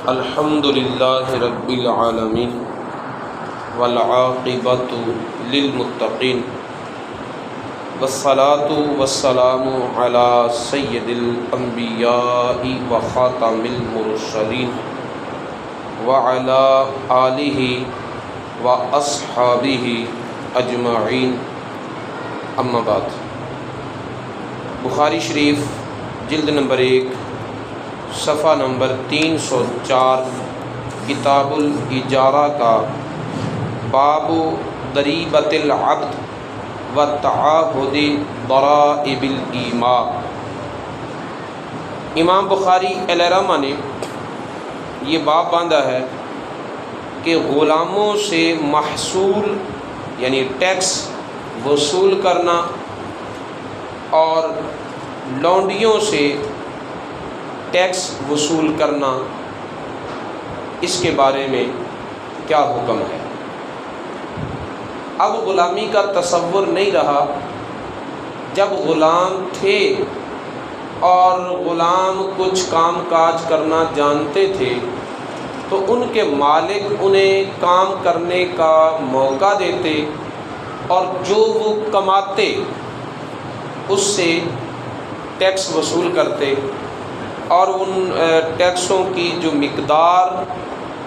الحمد للہ رب العالمین والعاقبۃ للمتقین والصلاۃ والسلام علی سید الانبیاء وخاتم المرسلین وعلی آلہ واصحابہ اجمعین، اما بعد۔ بخاری شریف جلد نمبر 1 صفحہ نمبر 304 کتاب الاجارہ کا باب ضریبۃ العقد و تعاہد ضرائب الایماء۔ امام بخاری علیہ رحمہ نے یہ باب باندھا ہے کہ غلاموں سے محصول یعنی ٹیکس وصول کرنا اور لونڈیوں سے ٹیکس وصول کرنا، اس کے بارے میں کیا حکم ہے۔ اب غلامی کا تصور نہیں رہا۔ جب غلام تھے اور غلام کچھ کام کاج کرنا جانتے تھے تو ان کے مالک انہیں کام کرنے کا موقع دیتے اور جو وہ کماتے اس سے ٹیکس وصول کرتے، اور ان ٹیکسوں کی جو مقدار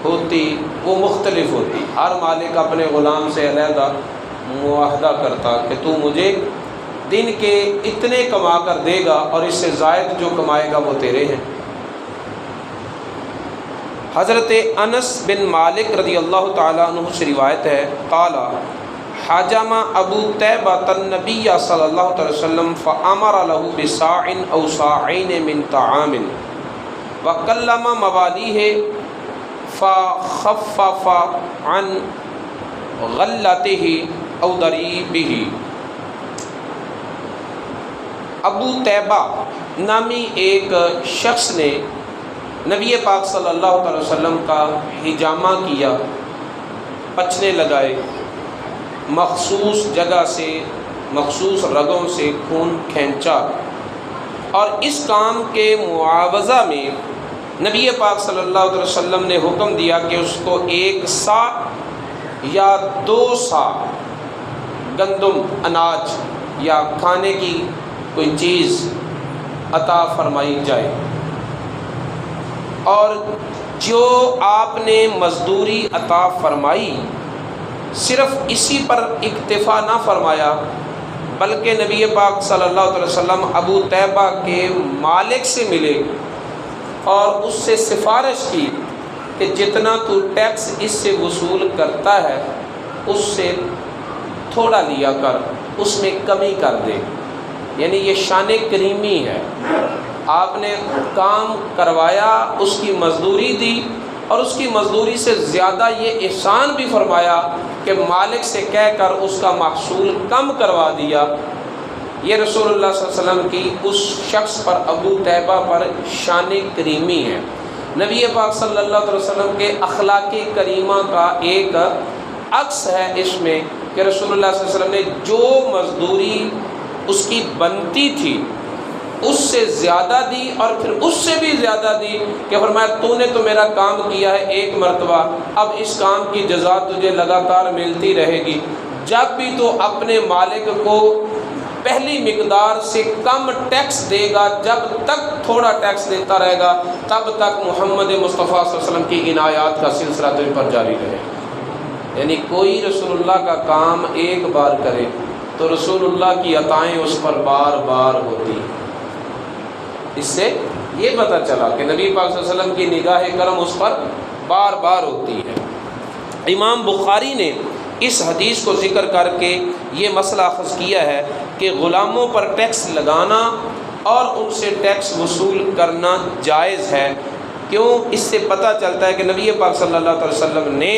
ہوتی وہ مختلف ہوتی۔ ہر مالک اپنے غلام سے علیحدہ معاہدہ کرتا کہ تو مجھے دن کے اتنے کما کر دے گا اور اس سے زائد جو کمائے گا وہ تیرے ہیں۔ حضرت انس بن مالک رضی اللہ تعالیٰ عنہ سے روایت ہے، قال حجم ابو طیبۃ النبی صلی اللہ علیہ وسلم فامر له بصاع او صاعین من طعام وکلم موالیہ فخفف عن غلته او ضریبہ۔ ابو طیبہ نامی ایک شخص نے نبی پاک صلی اللہ علیہ وسلم کا حجامہ کیا، پچنے لگائے، مخصوص جگہ سے مخصوص رگوں سے خون کھینچا، اور اس کام کے معاوضہ میں نبی پاک صلی اللہ علیہ وسلم نے حکم دیا کہ اس کو 1 سا یا 2 سا گندم اناج یا کھانے کی کوئی چیز عطا فرمائی جائے، اور جو آپ نے مزدوری عطا فرمائی صرف اسی پر اکتفا نہ فرمایا بلکہ نبی پاک صلی اللہ علیہ وسلم ابو طیبہ کے مالک سے ملے اور اس سے سفارش کی کہ جتنا تو ٹیکس اس سے وصول کرتا ہے اس سے تھوڑا لیا کر، اس میں کمی کر دے۔ یعنی یہ شان کریمی ہے، آپ نے کام کروایا، اس کی مزدوری دی، اور اس کی مزدوری سے زیادہ یہ احسان بھی فرمایا کہ مالک سے کہہ کر اس کا محصول کم کروا دیا۔ یہ رسول اللہ صلی اللہ علیہ وسلم کی اس شخص پر ابو طیبہ پر شان کریمی ہے۔ نبی پاک صلی اللہ علیہ وسلم کے اخلاق کریمہ کا ایک عکس ہے اس میں کہ رسول اللہ صلی اللہ علیہ وسلم نے جو مزدوری اس کی بنتی تھی اس سے زیادہ دی، اور پھر اس سے بھی زیادہ دی کہ فرمایا تو نے تو میرا کام کیا ہے 1 مرتبہ، اب اس کام کی جزا تجھے لگاتار ملتی رہے گی۔ جب بھی تو اپنے مالک کو پہلی مقدار سے کم ٹیکس دے گا، جب تک تھوڑا ٹیکس دیتا رہے گا تب تک محمد مصطفیٰ صلی اللہ علیہ وسلم کی عنایات کا سلسلہ تجھ پر جاری رہے گا۔ یعنی کوئی رسول اللہ کا کام ایک بار کرے تو رسول اللہ کی عطائیں اس پر بار بار ہوتی۔ اس سے یہ پتہ چلا کہ نبی پاک صلی اللہ علیہ وسلم کی نگاہ کرم اس پر بار بار ہوتی ہے۔ امام بخاری نے اس حدیث کو ذکر کر کے یہ مسئلہ اخذ کیا ہے کہ غلاموں پر ٹیکس لگانا اور ان سے ٹیکس وصول کرنا جائز ہے۔ کیوں؟ اس سے پتہ چلتا ہے کہ نبی پاک صلی اللہ علیہ وسلم نے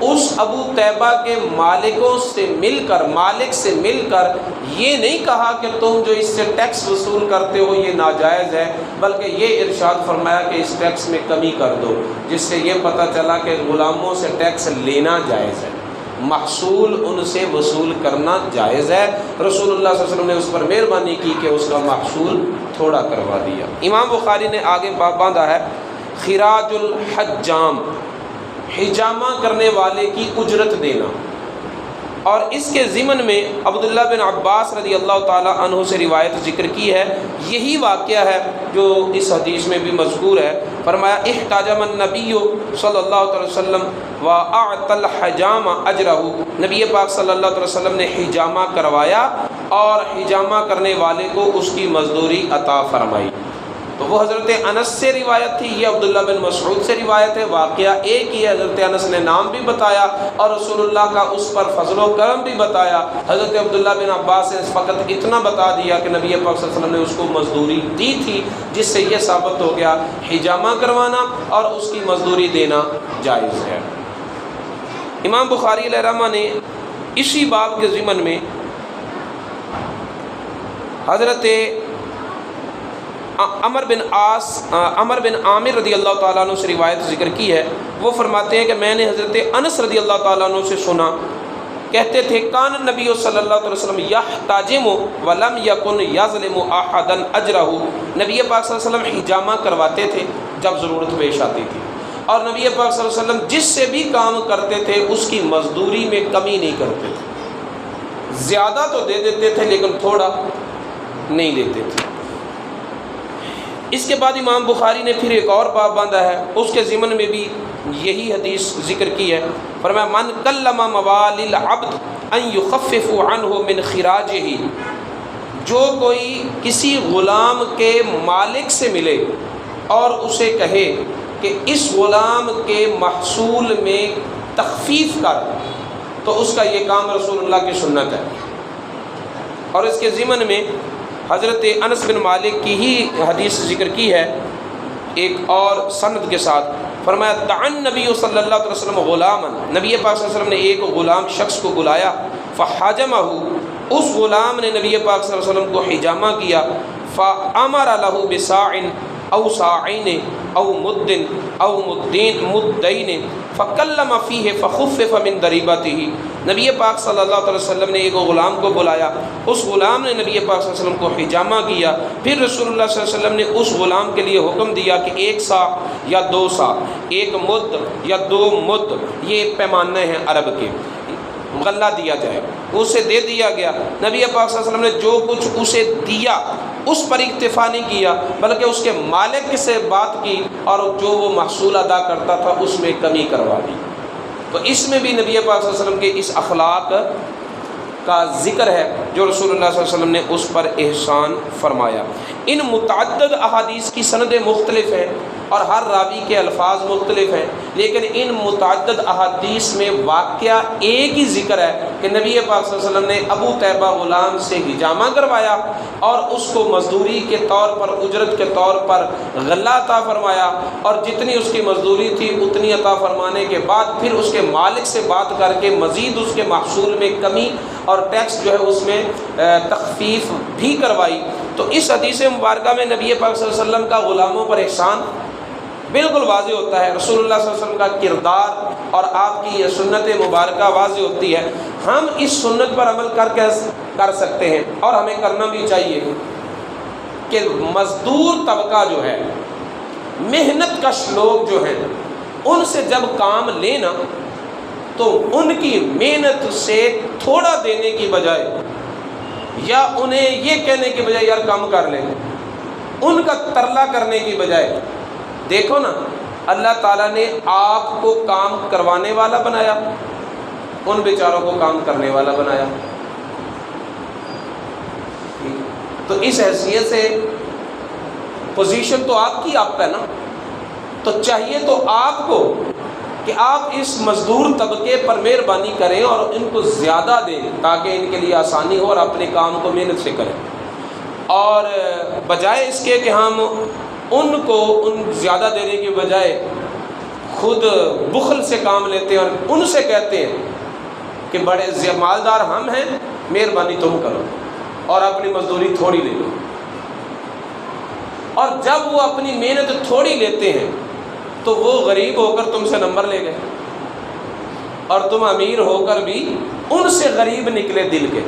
اس ابو طیبہ کے مالک سے مل کر یہ نہیں کہا کہ تم جو اس سے ٹیکس وصول کرتے ہو یہ ناجائز ہے، بلکہ یہ ارشاد فرمایا کہ اس ٹیکس میں کمی کر دو، جس سے یہ پتہ چلا کہ غلاموں سے ٹیکس لینا جائز ہے، محصول ان سے وصول کرنا جائز ہے۔ رسول اللہ صلی اللہ علیہ وسلم نے اس پر مہربانی کی کہ اس کا محصول تھوڑا کروا دیا۔ امام بخاری نے آگے باب باندھا ہے، خراج الحجام، حجامہ کرنے والے کی اجرت دینا۔ اور اس کے ضمن میں عبداللہ بن عباس رضی اللہ تعالیٰ عنہ سے روایت ذکر کی ہے، یہی واقعہ ہے جو اس حدیث میں بھی مذکور ہے۔ فرمایا احتجم النبی صلی اللہ علیہ وسلم وَأَعْطَى الْحَجَامَ أَجْرَهُ، نبی پاک صلی اللہ علیہ وسلم نے حجامہ کروایا اور حجامہ کرنے والے کو اس کی مزدوری عطا فرمائی۔ تو وہ حضرت انس سے روایت تھی، یہ عبداللہ بن مسعود سے روایت ہے، واقعہ ایک ہی ہے، حضرت انس نے نام بھی بتایا اور رسول اللہ کا اس پر فضل و کرم بھی بتایا۔ حضرت عبداللہ بن عباس نے فقط اتنا بتا دیا کہ نبی پاک صلی اللہ علیہ وسلم نے اس کو مزدوری دی تھی، جس سے یہ ثابت ہو گیا حجامہ کروانا اور اس کی مزدوری دینا جائز ہے۔ امام بخاری علیہ رحمہ نے اسی باب کے ضمن میں حضرت عمر بن عامر رضی اللہ تعالیٰ عنہ سے روایت ذکر کی ہے۔ وہ فرماتے ہیں کہ میں نے حضرت انس رضی اللہ تعالیٰ عنہ سے سنا، کہتے تھے کان النبی صلی اللہ علیہ وسلم یحتجم ولم یکن یظلم احدا اجرہ، نبی پاک صلی اللہ علیہ وسلم حجامہ کرواتے تھے جب ضرورت پیش آتی تھی، اور نبی پاک صلی اللہ علیہ وسلم جس سے بھی کام کرتے تھے اس کی مزدوری میں کمی نہیں کرتے تھے، زیادہ تو دے دیتے تھے لیکن تھوڑا نہیں لیتے تھے۔ اس کے بعد امام بخاری نے پھر ایک اور باب باندھا ہے، اس کے ضمن میں بھی یہی حدیث ذکر کی ہے۔ فرمایا من کلم موالی العبد ان یخفف عنہ من خراجہ، جو کوئی کسی غلام کے مالک سے ملے اور اسے کہے کہ اس غلام کے محصول میں تخفیف کر، تو اس کا یہ کام رسول اللہ کی سنت ہے۔ اور اس کے ضمن میں حضرت انس بن مالک کی ہی حدیث ذکر کی ہے ایک اور سند کے ساتھ۔ فرمایا دعا نبی صلی اللہ علیہ وسلم غلاما، نبی پاک صلی اللہ علیہ وسلم نے ایک غلام شخص کو بلایا، فحجمہ، اس غلام نے نبی پاک صلی اللہ علیہ وسلم کو حجامہ کیا، فامر له بصاع او صاعین او مد او مدین فکلم فیہ فخفف من ضریبتہ، نبی پاک صلی اللہ علیہ وسلم نے ایک غلام کو بلایا، اس غلام نے نبی پاک صلی اللہ علیہ وسلم کو حجامہ کیا، پھر رسول اللہ صلی اللہ علیہ وسلم نے اس غلام کے لیے حکم دیا کہ 1 صاع یا 2 صاع، 1 مد یا 2 مد، یہ پیمانے ہیں عرب کے، غلہ دیا جائے، اسے دے دیا گیا۔ نبی پاک صلی اللہ علیہ وسلم نے جو کچھ اسے دیا اس پر اکتفا نہیں کیا، بلکہ اس کے مالک سے بات کی اور جو وہ محصول ادا کرتا تھا اس میں کمی کروا دی۔ تو اس میں بھی نبی پاک صلی اللہ علیہ وسلم کے اس اخلاق کا ذکر ہے جو رسول اللہ صلی اللہ علیہ وسلم نے اس پر احسان فرمایا۔ ان متعدد احادیث کی سندیں مختلف ہیں اور ہر راوی کے الفاظ مختلف ہیں، لیکن ان متعدد احادیث میں واقعہ ایک ہی ذکر ہے کہ نبی پاک صلی اللہ علیہ وسلم نے ابو طیبہ غلام سے حجامہ کروایا اور اس کو مزدوری کے طور پر، اجرت کے طور پر غلہ عطا فرمایا، اور جتنی اس کی مزدوری تھی اتنی عطا فرمانے کے بعد پھر اس کے مالک سے بات کر کے مزید اس کے محصول میں کمی اور ٹیکس جو ہے اس میں تخفیف بھی کروائی۔ تو اس حدیث مبارکہ میں نبی پاک صلی اللہ علیہ وسلم کا غلاموں پر احسان بالکل واضح ہوتا ہے، رسول اللہ صلی اللہ علیہ وسلم کا کردار اور آپ کی یہ سنت مبارکہ واضح ہوتی ہے۔ ہم اس سنت پر عمل کر سکتے ہیں اور ہمیں کرنا بھی چاہیے کہ مزدور طبقہ جو ہے، محنت کش لوگ جو ہیں، ان سے جب کام لینا تو ان کی محنت سے تھوڑا دینے کی بجائے یا انہیں یہ کہنے کی بجائے یار کم کر لیں، ان کا ترلا کرنے کی بجائے، دیکھو نا اللہ تعالیٰ نے آپ کو کام کروانے والا بنایا، ان بیچاروں کو کام کرنے والا بنایا، تو اس حیثیت سے پوزیشن تو آپ کی آپ ہے نا، تو چاہیے تو آپ کو کہ آپ اس مزدور طبقے پر مہربانی کریں اور ان کو زیادہ دیں تاکہ ان کے لیے آسانی ہو اور اپنے کام کو محنت سے کریں، اور بجائے اس کے کہ ہم ان کو زیادہ دینے کی بجائے خود بخل سے کام لیتے ہیں اور ان سے کہتے ہیں کہ بڑے مالدار ہم ہیں، مہربانی تم کرو اور اپنی مزدوری تھوڑی لے لو، اور جب وہ اپنی محنت تھوڑی لیتے ہیں تو وہ غریب ہو کر تم سے نمبر لے گئے اور تم امیر ہو کر بھی ان سے غریب نکلے دل کے،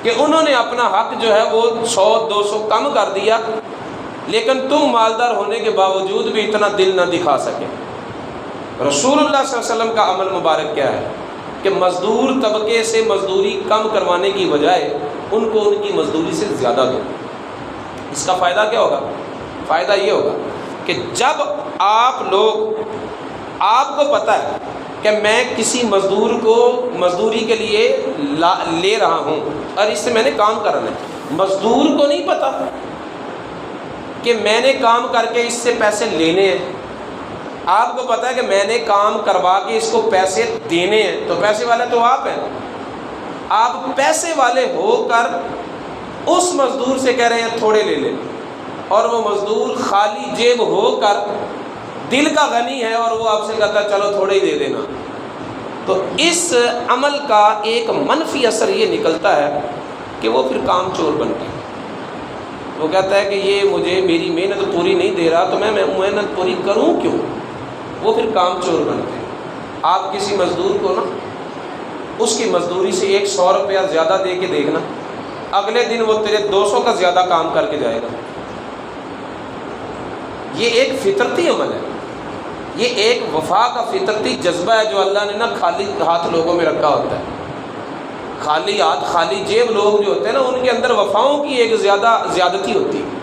کہ انہوں نے اپنا حق جو ہے وہ 100-200 کم کر دیا لیکن تم مالدار ہونے کے باوجود بھی اتنا دل نہ دکھا سکے۔ رسول اللہ صلی اللہ علیہ وسلم کا عمل مبارک کیا ہے کہ مزدور طبقے سے مزدوری کم کروانے کی بجائے ان کو ان کی مزدوری سے زیادہ دو۔ اس کا فائدہ کیا ہوگا؟ فائدہ یہ ہوگا کہ جب آپ لوگ، آپ کو پتہ ہے کہ میں کسی مزدور کو مزدوری کے لیے لے رہا ہوں اور اس سے میں نے کام کرنا ہے، مزدور کو نہیں پتہ کہ میں نے کام کر کے اس سے پیسے لینے ہیں، آپ کو پتہ ہے کہ میں نے کام کروا کے اس کو پیسے دینے ہیں، تو پیسے والے تو آپ ہیں۔ آپ پیسے والے ہو کر اس مزدور سے کہہ رہے ہیں تھوڑے لے لیں، اور وہ مزدور خالی جیب ہو کر دل کا غنی ہے اور وہ آپ سے کہتا ہے چلو تھوڑے ہی دے دینا۔ تو اس عمل کا ایک منفی اثر یہ نکلتا ہے کہ وہ پھر کام چور بنتا ہے۔ وہ کہتا ہے کہ یہ مجھے میری محنت پوری نہیں دے رہا تو میں محنت پوری کروں کیوں؟ وہ پھر کام چور بنتے ہیں۔ آپ کسی مزدور کو نا اس کی مزدوری سے 100 روپیہ زیادہ دے کے دیکھنا، اگلے دن وہ تیرے 200 کا زیادہ کام کر کے جائے گا۔ یہ ایک فطرتی عمل ہے، یہ ایک وفا کا فطرتی جذبہ ہے جو اللہ نے نا خالی ہاتھ لوگوں میں رکھا ہوتا ہے۔ خالی ہاتھ خالی جیب لوگ جو ہوتے ہیں نا ان کے اندر وفاؤں کی ایک زیادتی ہوتی ہے۔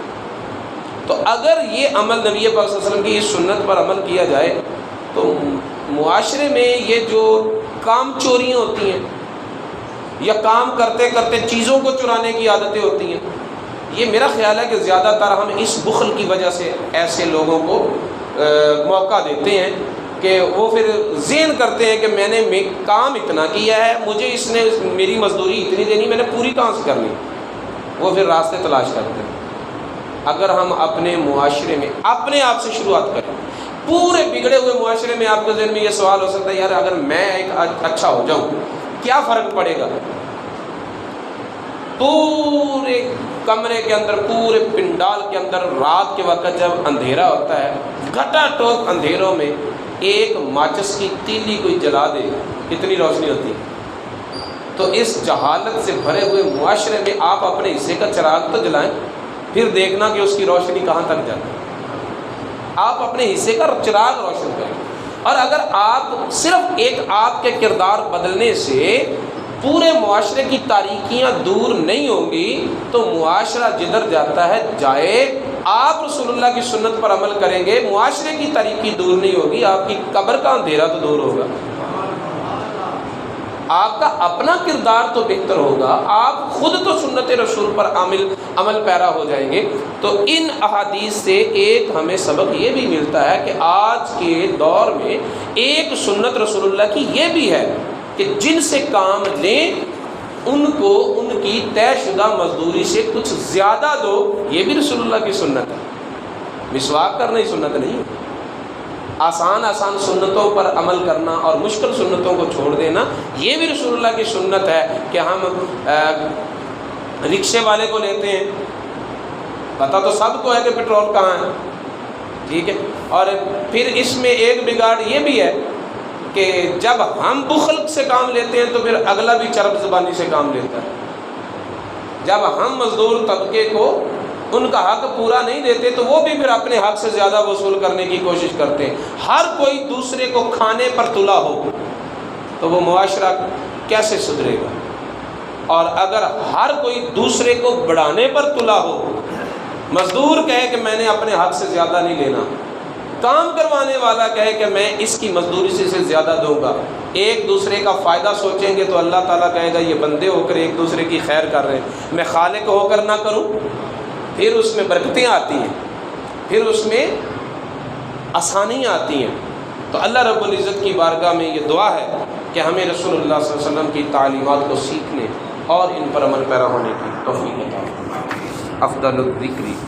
تو اگر یہ عمل نبی پاک صلی اللہ علیہ وسلم کی اس سنت پر عمل کیا جائے تو معاشرے میں یہ جو کام چوریاں ہوتی ہیں یا کام کرتے کرتے چیزوں کو چرانے کی عادتیں ہوتی ہیں، یہ میرا خیال ہے کہ زیادہ تر ہم اس بخل کی وجہ سے ایسے لوگوں کو موقع دیتے ہیں کہ وہ پھر ذہن کرتے ہیں کہ میں نے کام اتنا کیا ہے، مجھے اس نے میری مزدوری اتنی دینی، میں نے پوری کہاں سے کرنی، وہ پھر راستے تلاش کرتے ہیں۔ اگر ہم اپنے معاشرے میں اپنے آپ سے شروعات کریں، پورے بگڑے ہوئے معاشرے میں آپ کے ذہن میں یہ سوال ہو سکتا ہے یار اگر میں ایک اچھا ہو جاؤں کیا فرق پڑے گا؟ پورے کمرے کے اندر، پورے پنڈال کے اندر رات کے وقت جب اندھیرا ہوتا ہے، گھٹا ٹوک اندھیروں میں ایک ماچس کی تیلی کوئی جلا دے، کتنی روشنی ہوتی ہے؟ تو اس جہالت سے بھرے ہوئے معاشرے میں آپ اپنے حصے کا چراغ تو جلائیں، پھر دیکھنا کہ اس کی روشنی کہاں تک جاتی ہے۔ آپ اپنے حصے کا چراغ روشن کریں، اور اگر آپ صرف ایک آپ کے کردار بدلنے سے پورے معاشرے کی تاریکیاں دور نہیں ہوں گی تو معاشرہ جدھر جاتا ہے جائے۔ آپ رسول اللہ کی سنت پر عمل کریں گے، معاشرے کی تاریکی دور نہیں ہوگی، آپ کی قبر کا اندھیرا تو دور ہوگا، آپ کا اپنا کردار تو بہتر ہوگا، آپ خود تو سنت رسول پر عمل پیرا ہو جائیں گے۔ تو ان احادیث سے ایک ہمیں سبق یہ بھی ملتا ہے کہ آج کے دور میں ایک سنت رسول اللہ کی یہ بھی ہے کہ جن سے کام لیں ان کو ان کی طے شدہ مزدوری سے کچھ زیادہ دو، یہ بھی رسول اللہ کی سنت ہے۔ مسواک کرنا ہی سنت نہیں ہے، آسان سنتوں پر عمل کرنا اور مشکل سنتوں کو چھوڑ دینا یہ بھی رسول اللہ کی سنت ہے کہ ہم رکشے والے کو لیتے ہیں، پتہ تو سب کو ہے کہ پیٹرول کہاں ہے، ٹھیک ہے، اور پھر اس میں ایک بگاڑ یہ بھی ہے کہ جب ہم بخل سے کام لیتے ہیں تو پھر اگلا بھی چرب زبانی سے کام لیتا ہے۔ جب ہم مزدور طبقے کو ان کا حق پورا نہیں دیتے تو وہ بھی پھر اپنے حق سے زیادہ وصول کرنے کی کوشش کرتے ہیں۔ ہر کوئی دوسرے کو کھانے پر تلا ہو تو وہ معاشرہ کیسے سدھرے گا؟ اور اگر ہر کوئی دوسرے کو بڑھانے پر تلا ہو، مزدور کہے کہ میں نے اپنے حق سے زیادہ نہیں لینا، کام کروانے والا کہے کہ میں اس کی مزدوری سے زیادہ دوں گا، ایک دوسرے کا فائدہ سوچیں گے تو اللہ تعالیٰ کہے گا یہ بندے ہو کر ایک دوسرے کی خیر کر رہے ہیں، میں خالق ہو کر نہ کروں؟ پھر اس میں برکتیں آتی ہیں، پھر اس میں آسانیاں آتی ہیں۔ تو اللہ رب العزت کی بارگاہ میں یہ دعا ہے کہ ہمیں رسول اللہ صلی اللہ علیہ وسلم کی تعلیمات کو سیکھنے اور ان پر عمل پیرا ہونے کی توفیق عطا فرمائے۔ افضل الذکر